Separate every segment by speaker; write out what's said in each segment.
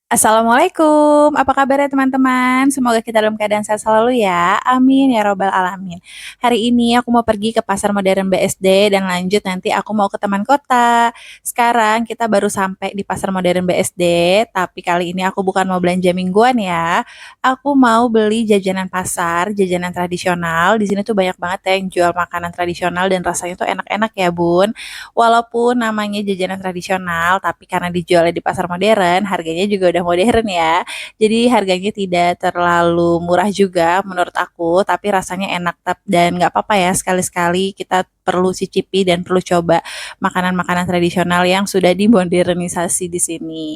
Speaker 1: Assalamualaikum, apa kabar ya teman-teman? Semoga kita dalam keadaan sehat selalu ya. Amin ya robbal alamin. Hari ini aku mau pergi ke Pasar Modern BSD dan lanjut nanti aku mau ke Taman Kota. Sekarang kita baru sampai di Pasar Modern BSD, tapi kali ini aku bukan mau belanja mingguan ya. Aku mau beli jajanan pasar, jajanan tradisional. Di sini tuh banyak banget ya yang jual makanan tradisional dan rasanya tuh enak-enak ya, Bun. Walaupun namanya jajanan tradisional, tapi karena dijualnya di pasar modern, harganya juga udah modern ya. Jadi harganya tidak terlalu murah juga menurut aku, tapi rasanya enak dan nggak apa-apa ya sekali-sekali kita perlu cicipi dan perlu coba makanan-makanan tradisional yang sudah dimodernisasi di sini.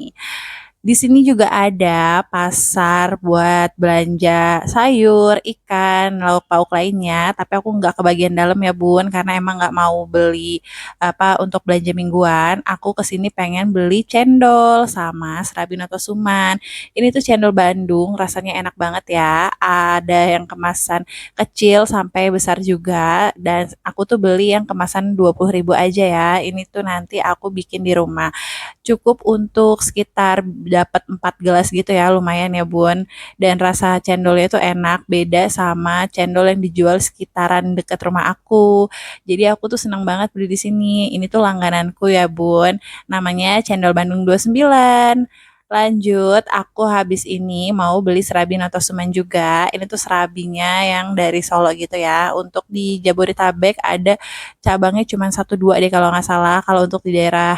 Speaker 1: Di sini juga ada pasar buat belanja sayur, ikan, lauk pauk lainnya. Tapi aku nggak ke bagian dalam ya Bun, karena emang nggak mau beli apa untuk belanja mingguan. Aku kesini pengen beli cendol sama serabi noto suman. Ini tuh cendol Bandung, rasanya enak banget ya. Ada yang kemasan kecil sampai besar juga. Dan aku tuh beli yang kemasan 20.000 aja ya. Ini tuh nanti aku bikin di rumah cukup untuk sekitar dapat 4 gelas gitu ya, lumayan ya Bun. Dan rasa cendolnya itu enak, beda sama cendol yang dijual sekitaran dekat rumah aku. Jadi aku tuh seneng banget beli di sini. Ini tuh langgananku ya Bun. Namanya Cendol Bandung 29. Lanjut, aku habis ini mau beli serabi noto suman juga. Ini tuh serabinya yang dari Solo gitu ya. Untuk di Jabodetabek ada cabangnya cuma satu dua deh kalau nggak salah. Kalau untuk di daerah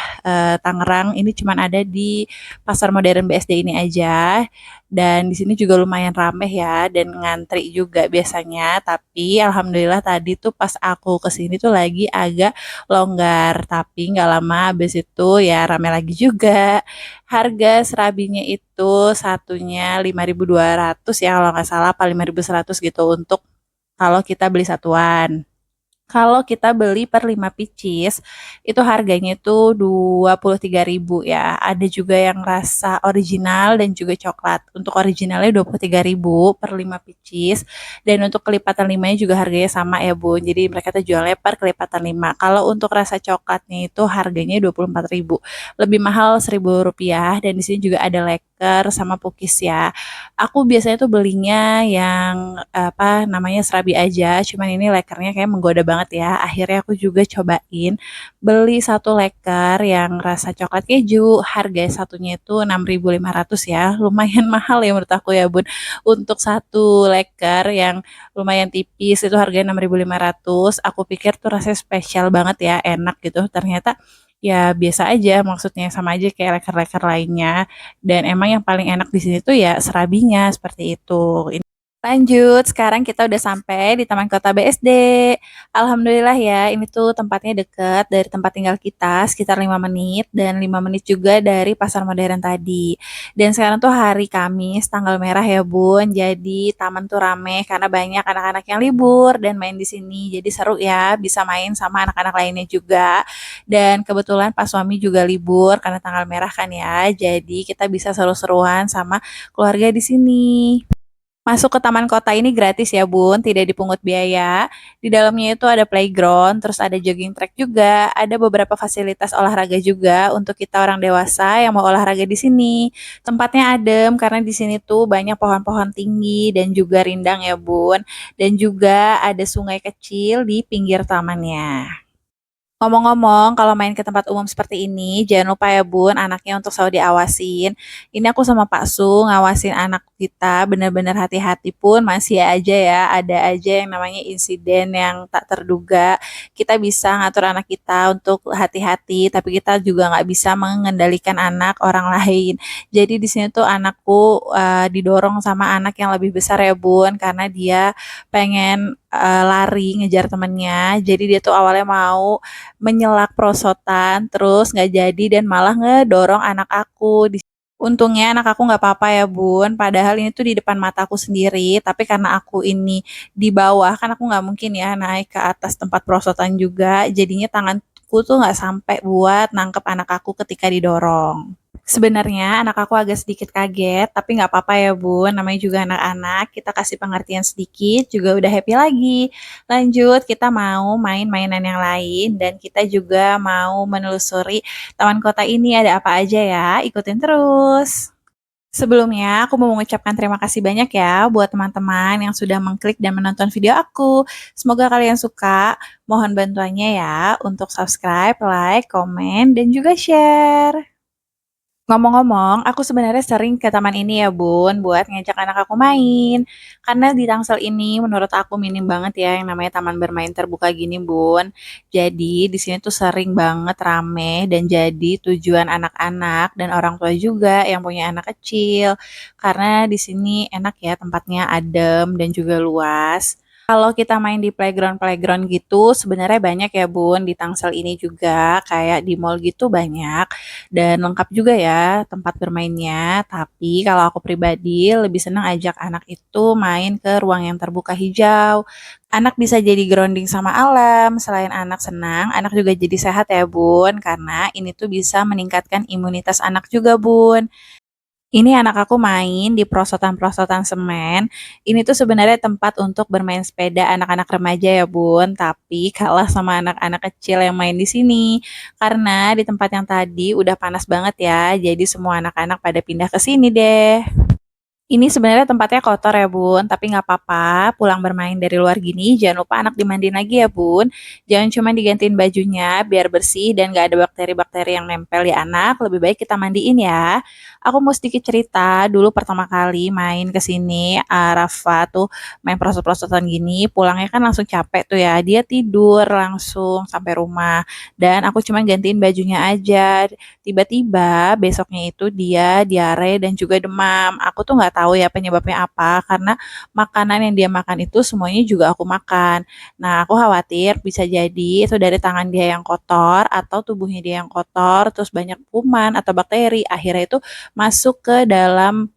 Speaker 1: Tangerang ini cuma ada di Pasar Modern BSD ini aja. Dan di sini juga lumayan rameh ya dan ngantri juga biasanya. Tapi alhamdulillah tadi tuh pas aku kesini tuh lagi agak longgar. Tapi nggak lama habis itu ya rame lagi juga. Harga serabinya itu satunya 5.200 ya kalau nggak salah apa 5.100 gitu untuk kalau kita beli satuan. Kalau kita beli per 5 pieces, itu harganya itu 23.000 ya. Ada juga yang rasa original dan juga coklat. Untuk originalnya 23.000 per 5 pieces. Dan untuk kelipatan 5-nya juga harganya sama ya, Bun. Jadi mereka tuh jualnya per kelipatan 5. Kalau untuk rasa coklatnya itu harganya 24.000. Lebih mahal Rp1.000 dan di sini juga ada leker sama pukis ya. Aku biasanya tuh belinya yang apa namanya serabi aja, cuman ini lekernya kayak menggoda banget ya. Akhirnya aku juga cobain beli satu leker yang rasa coklat keju, harga satunya itu 6.500 ya. Lumayan mahal ya menurut aku ya, Bun. Untuk satu leker yang lumayan tipis itu harganya 6.500. Aku pikir tuh rasanya spesial banget ya, enak gitu. Ternyata ya biasa aja, maksudnya sama aja kayak leker-leker lainnya. Dan emang yang paling enak di sini tuh ya serabinya seperti itu. Lanjut, sekarang kita udah sampai di Taman Kota BSD. Alhamdulillah ya, ini tuh tempatnya deket dari tempat tinggal kita, sekitar 5 menit, dan 5 menit juga dari Pasar Modern tadi. Dan sekarang tuh hari Kamis, tanggal merah ya Bun, jadi taman tuh rame karena banyak anak-anak yang libur dan main di sini. Jadi seru ya, bisa main sama anak-anak lainnya juga. Dan kebetulan pas suami juga libur karena tanggal merah kan ya, jadi kita bisa seru-seruan sama keluarga di sini. Masuk ke taman kota ini gratis ya Bun, tidak dipungut biaya. Di dalamnya itu ada playground, terus ada jogging track juga, ada beberapa fasilitas olahraga juga untuk kita orang dewasa yang mau olahraga di sini. Tempatnya adem karena di sini tuh banyak pohon-pohon tinggi dan juga rindang ya Bun. Dan juga ada sungai kecil di pinggir tamannya. Ngomong-ngomong, kalau main ke tempat umum seperti ini, jangan lupa ya Bun, anaknya untuk selalu diawasin. Ini aku sama Pak Su ngawasin anak kita, benar-benar hati-hati pun masih aja ya, ada aja yang namanya insiden yang tak terduga. Kita bisa ngatur anak kita untuk hati-hati, tapi kita juga nggak bisa mengendalikan anak orang lain. Jadi di sini tuh anakku didorong sama anak yang lebih besar ya Bun, karena dia pengen lari ngejar temennya. Jadi dia tuh awalnya mau menyelak prosotan, terus nggak jadi dan malah ngedorong anak aku. Untungnya anak aku nggak apa-apa ya Bun, padahal ini tuh di depan mataku sendiri, tapi karena aku ini di bawah, kan aku nggak mungkin ya naik ke atas tempat prosotan juga, jadinya tanganku tuh nggak sampai buat nangkep anak aku ketika didorong. Sebenarnya anak aku agak sedikit kaget, tapi nggak apa-apa ya Bun, namanya juga anak-anak, kita kasih pengertian sedikit juga udah happy lagi. Lanjut, kita mau main mainan yang lain dan kita juga mau menelusuri taman kota ini ada apa aja ya, ikutin terus. Sebelumnya, aku mau mengucapkan terima kasih banyak ya buat teman-teman yang sudah mengklik dan menonton video aku. Semoga kalian suka. Mohon bantuannya ya untuk subscribe, like, komen, dan juga share. Ngomong-ngomong, aku sebenarnya sering ke taman ini ya Bun, buat ngajak anak aku main. Karena di Tangsel ini menurut aku minim banget ya yang namanya taman bermain terbuka gini Bun. Jadi di sini tuh sering banget rame dan jadi tujuan anak-anak dan orang tua juga yang punya anak kecil. Karena di sini enak ya tempatnya adem dan juga luas. Kalau kita main di playground-playground gitu, sebenarnya banyak ya Bun, di Tangsel ini juga, kayak di mall gitu banyak, dan lengkap juga ya tempat bermainnya. Tapi kalau aku pribadi lebih senang ajak anak itu main ke ruang yang terbuka hijau. Anak bisa jadi grounding sama alam, selain anak senang, anak juga jadi sehat ya Bun, karena ini tuh bisa meningkatkan imunitas anak juga Bun. Ini anak aku main di perosotan-perosotan semen. Ini tuh sebenarnya tempat untuk bermain sepeda anak-anak remaja ya Bun, tapi kalah sama anak-anak kecil yang main di sini. Karena di tempat yang tadi udah panas banget ya, jadi semua anak-anak pada pindah ke sini deh. Ini sebenarnya tempatnya kotor ya Bun, tapi nggak apa-apa. Pulang bermain dari luar gini, jangan lupa anak dimandiin lagi ya Bun. Jangan cuma digantiin bajunya biar bersih dan nggak ada bakteri-bakteri yang nempel di anak. Lebih baik kita mandiin ya. Aku mau sedikit cerita, dulu pertama kali main ke sini, Rafa tuh main prosot-prosotan gini, pulangnya kan langsung capek tuh ya. Dia tidur langsung sampai rumah. Dan aku cuma gantiin bajunya aja. Tiba-tiba besoknya itu dia diare dan juga demam. Aku tuh nggak tahu ya penyebabnya apa, karena makanan yang dia makan itu semuanya juga aku makan. Nah, aku khawatir bisa jadi itu dari tangan dia yang kotor atau tubuhnya dia yang kotor, terus banyak kuman atau bakteri. Akhirnya itu masuk ke dalam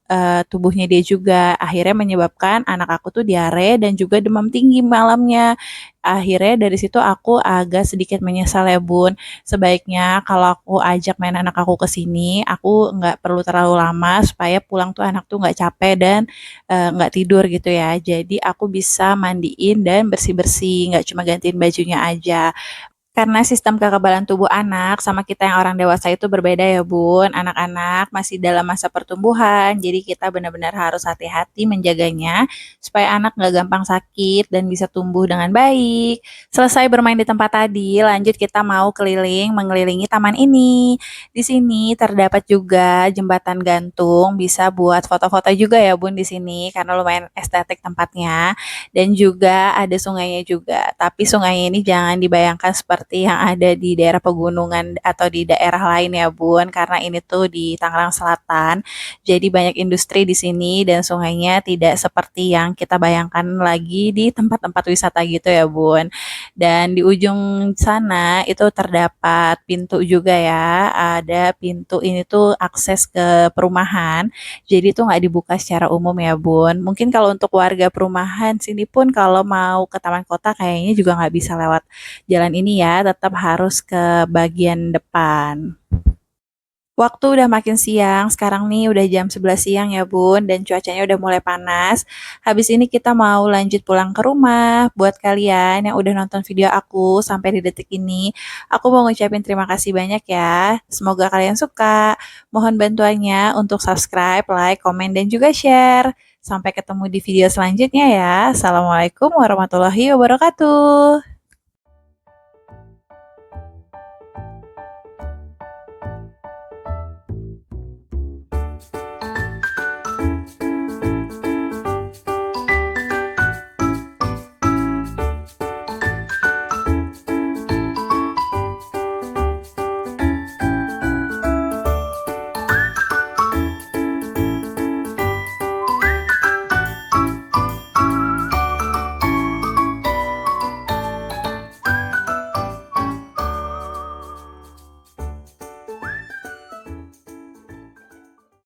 Speaker 1: tubuhnya dia juga. Akhirnya menyebabkan anak aku tuh diare dan juga demam tinggi malamnya. Akhirnya dari situ aku agak sedikit menyesal ya Bun. Sebaiknya kalau aku ajak main anak aku ke sini, aku nggak perlu terlalu lama supaya pulang tuh anak tuh nggak capek dan nggak tidur gitu ya. Jadi aku bisa mandiin dan bersih-bersih, nggak cuma gantiin bajunya aja. Karena sistem kekebalan tubuh anak sama kita yang orang dewasa itu berbeda ya Bun. Anak-anak masih dalam masa pertumbuhan, jadi kita benar-benar harus hati-hati menjaganya supaya anak nggak gampang sakit dan bisa tumbuh dengan baik. Selesai bermain di tempat tadi, lanjut kita mau keliling mengelilingi taman ini. Di sini terdapat juga jembatan gantung, bisa buat foto-foto juga ya Bun di sini karena lumayan estetik tempatnya dan juga ada sungainya juga. Tapi sungainya ini jangan dibayangkan seperti yang ada di daerah pegunungan atau di daerah lain ya Bun, karena ini tuh di Tangerang Selatan. Jadi banyak industri di sini dan sungainya tidak seperti yang kita bayangkan lagi di tempat-tempat wisata gitu ya Bun. Dan di ujung sana itu terdapat pintu juga ya. Ada pintu ini tuh akses ke perumahan. Jadi itu nggak dibuka secara umum ya Bun. Mungkin kalau untuk warga perumahan sini pun kalau mau ke taman kota kayaknya juga nggak bisa lewat jalan ini ya, tetap harus ke bagian depan. Waktu udah makin siang, sekarang nih udah jam 11 siang ya Bun, dan cuacanya udah mulai panas. Habis ini kita mau lanjut pulang ke rumah. Buat kalian yang udah nonton video aku sampai di detik ini, aku mau ngucapin terima kasih banyak ya. Semoga kalian suka. Mohon bantuannya untuk subscribe, like, komen, dan juga share. Sampai ketemu di video selanjutnya ya. Assalamualaikum warahmatullahi wabarakatuh.